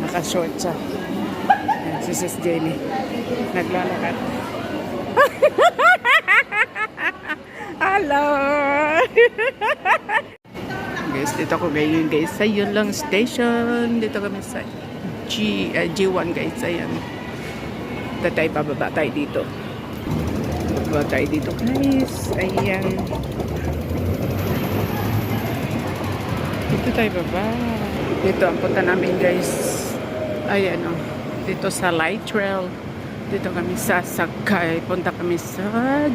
Naka-short siya. Ayan, si Sis Jenny. Naglalakad. Hello! Guys, dito ko ngayon guys sa Yulong Station. Dito kami sa G1 guys. Ayan. Tatay, pababa tayo dito. Pababa tayo dito guys. Ayan. Dito tayo baba. Dito ang punta namin guys. Ayan o. Dito sa Light Trail. Dito kami sasakay. Punta kami sa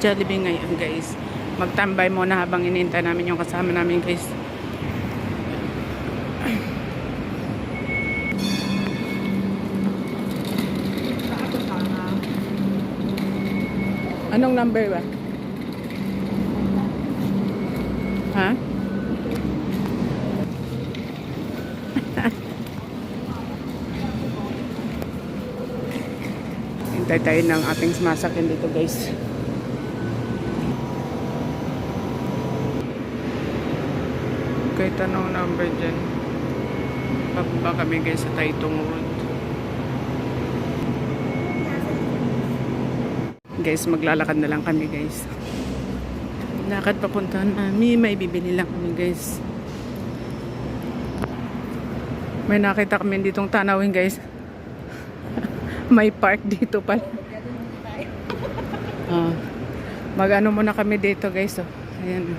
Jollibee ngayon guys. Magtambay muna habang inintay namin yung kasama namin guys. Anong number ba? Ha? Hintay tayo ng ating sumasakyan dito guys. Kahit anong number dyan. Pababa kami guys sa Taytong Road. Guys, maglalakad na lang kami guys. Lakad papuntahan namin. May bibili lang kami guys. May nakita kami ditong tanawin guys. May park dito pala. Mag-ano muna kami dito guys. Ayan.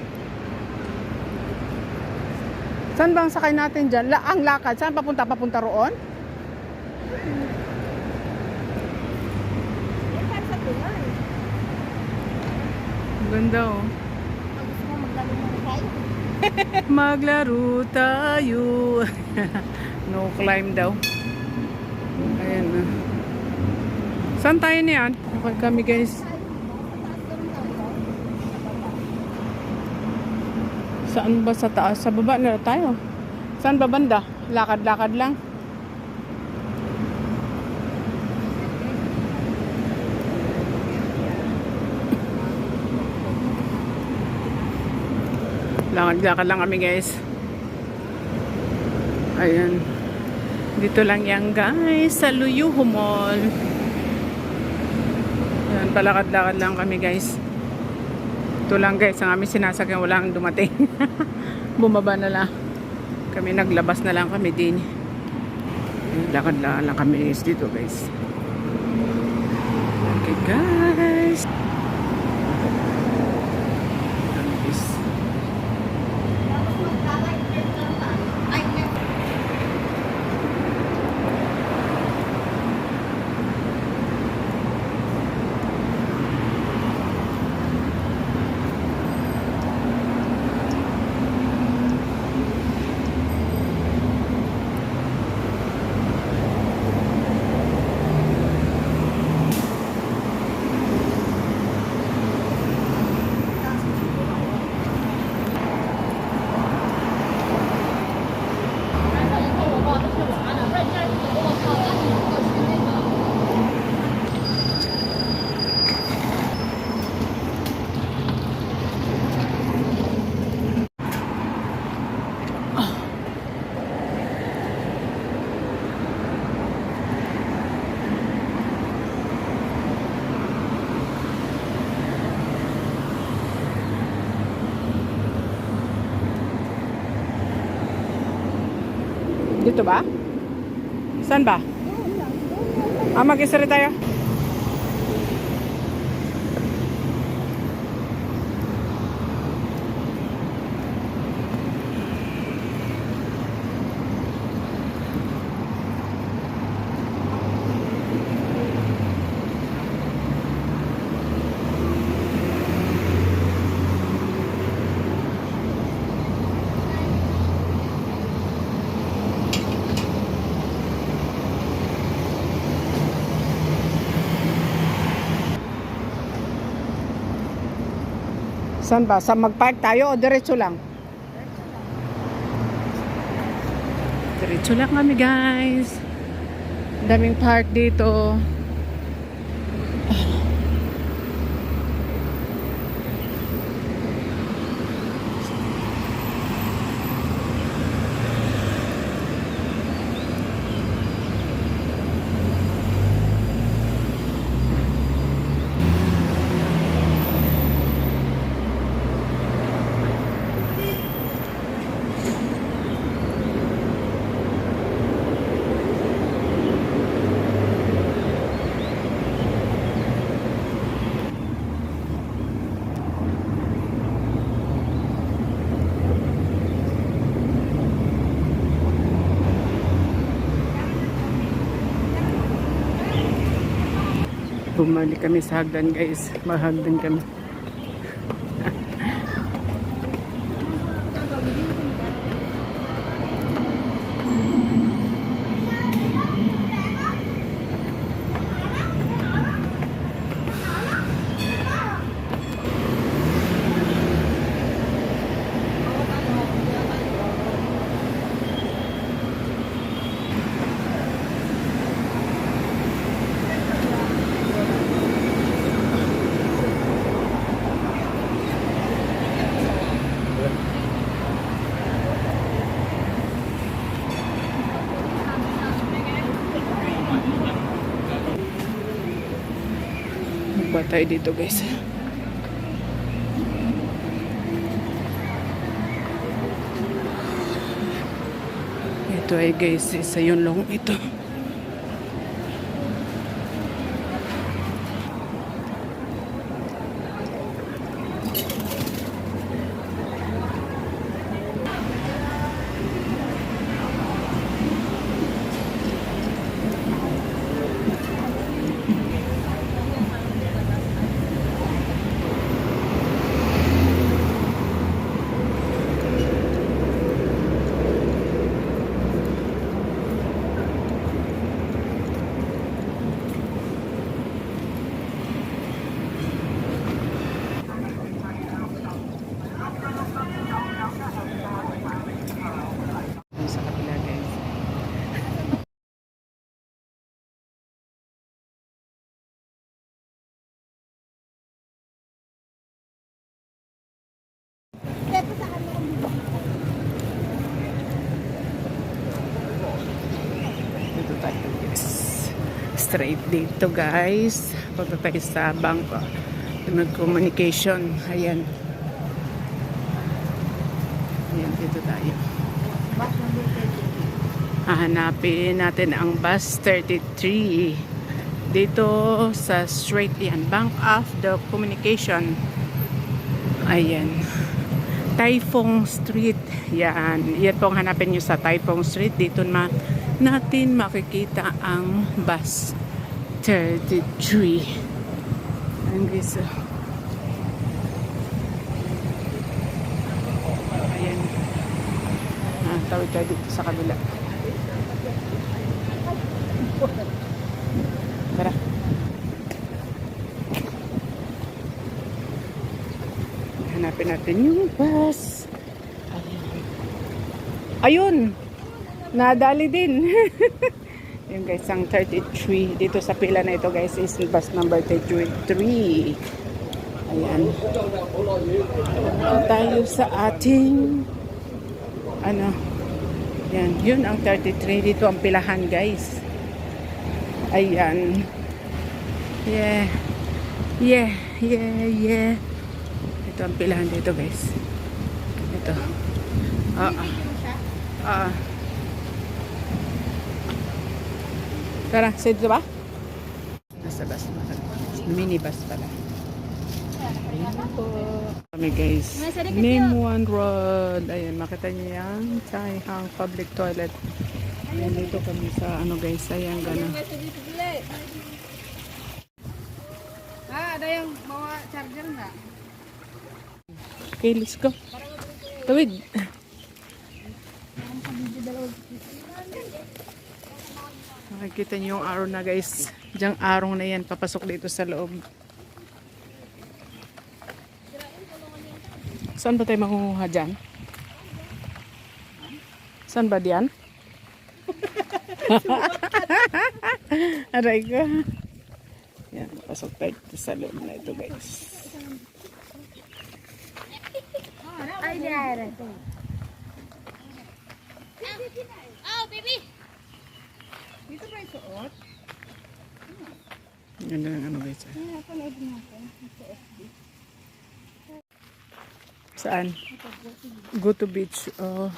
Saan bang sakay natin dyan? Ang lakad. Saan papunta? Papunta roon? Ganda oh. Maglaro tayo. No climb daw. Ayan na. Saan tayo niyan? Nakal kami guys. Saan ba sa taas? Sa baba na tayo. Saan ba banda? Lakad-lakad lang. Lakad-lakad lang kami guys. Ayan. Dito lang yan guys. Sa Luyuho Mall. Ayan. Palakad-lakad lang kami guys. Ito lang guys. Ang aming sinasakyan. Wala kang dumating. Bumaba na lang. Kami naglabas na lang kami din. Lakad-lakad lang kami guys dito guys. Okay guys. Dito ba? Saan ba? Mag-isa rin tayo. Saan ba? Sa mag-park tayo o diretso lang? Diretso lang kami guys. Daming park dito. Bumalik kami sa hagdan guys. Mahagdan kami. Magba tayo dito guys. Ito ay guys, isa yung long ito. Sa kabila guys. Dito tayo guys. Straight dito guys. Punta tayo sa bangko. Communication. Ayan. Ayan, dito tayo. Hahanapin natin ang bus 33 dito sa straight yan, Bank of the Communication. Ayan, Taifong Street yan po ang hanapin nyo sa Taifong Street. Dito natin makikita ang bus 33. Ayan guys, ayan, tawid tayo dito sa kabila. Tara. Hanapin natin yung bus. Ayun. Nadali din. Yung guys, ang 33. Dito sa pila na ito guys is bus number 33. Ayan. Tayo sa ating yan, yun ang 33. Dito ang pilahan guys. Ayan. Yeah. Ito ang pilahan dito guys. Ito. Tara, sa dito ba? Nasa bus na. Minibus pala. Ayan po. Kami guys. Name 1 Road. Ayan, makita niyo yan. Taihang public toilet. Ayan, dito kami sa guys. Ayan, gano'n. Ada yang bawa charger nggak? Okay, let's go. Tawid. Makikita niyo yung araw na guys. Diyang araw na yan. Papasok dito sa loob. Saan ba tayo makukuha dyan? Saan ba diyan? Aray ko. Yan, pasok tayo sa loob na ito guys. Ay, diara. Oh, baby! Dito ba yung suot? Ganda ng guys. Saan? Go to beach. Oh.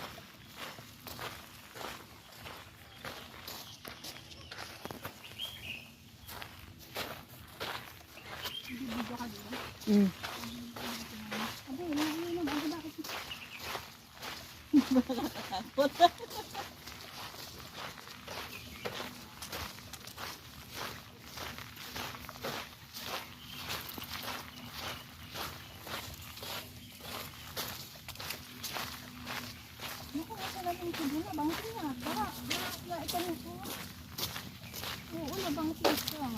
abang fish lang.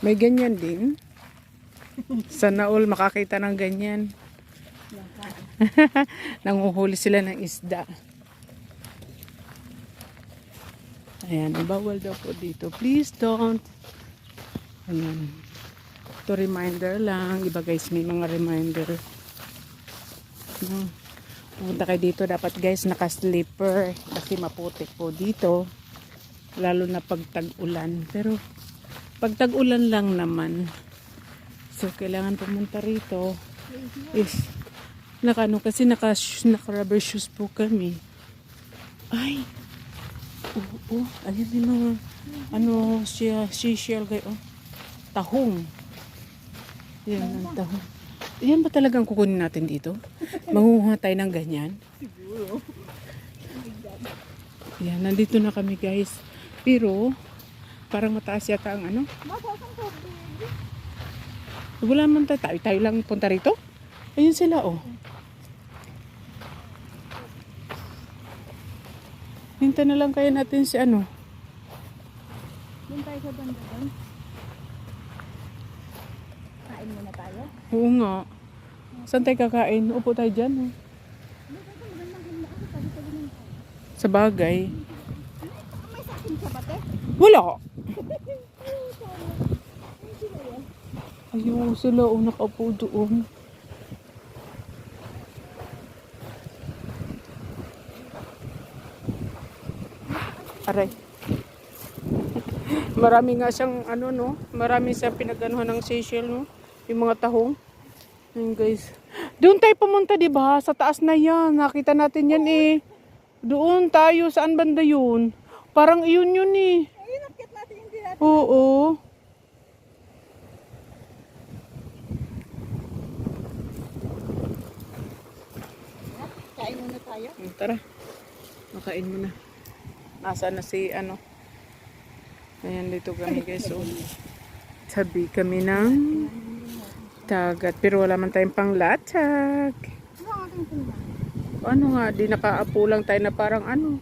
May ganyan din. Sana all makakita ng ganyan. Nanguhuli sila ng isda. Ayan, bawal daw po dito. Please don't. Ayan. Ito reminder lang. Iba guys, may mga reminder. Pupunta kayo dito. Dapat guys, naka-slipper. Kasi maputik po dito. Lalo na pag tag-ulan. Pero, pag tag-ulan lang naman. So, kailangan pumunta rito. Is, kasi naka-rubber shoes po kami. Ay! Oo, ayun yung mga, seashell kayo. Tahong. Yan, ang tahong. Yan ba talagang kukunin natin dito? Mangunguha tayo ng ganyan? Siguro. Yan, nandito na kami guys. Pero, parang mataas yata ang ano. Wala man tayo lang punta rito. Ayun sila oh. Hinta na lang kaya natin si ano. Doon tayo sa banda doon. Kain muna tayo. Oo nga. Saan tayo kakain? Upo tayo dyan. Oh. Sa bagay. May sakin sa bate. Wala. Ayun sila. Oh, nakaupo doon. Aray. Marami nga siyang ano no, marami siyang pinaganuhan ng seashell no, yung mga tahong. Ayun guys. Doon tayo pumunta 'di ba? Sa taas na 'yan. Nakita natin 'yan eh. Doon tayo, saan banda 'yun? Parang iyon 'yun eh. Ayun, nakit natin yung natin. Oo. Kain muna tayo. Tara. Makain muna. Nasaan na si ano? Ayan, dito kami guys. So, tabi kami ng dagat. Pero wala man tayong panglatag. Ano ang ating tingnan? Ano nga, di nakaapo lang tayo na parang ano.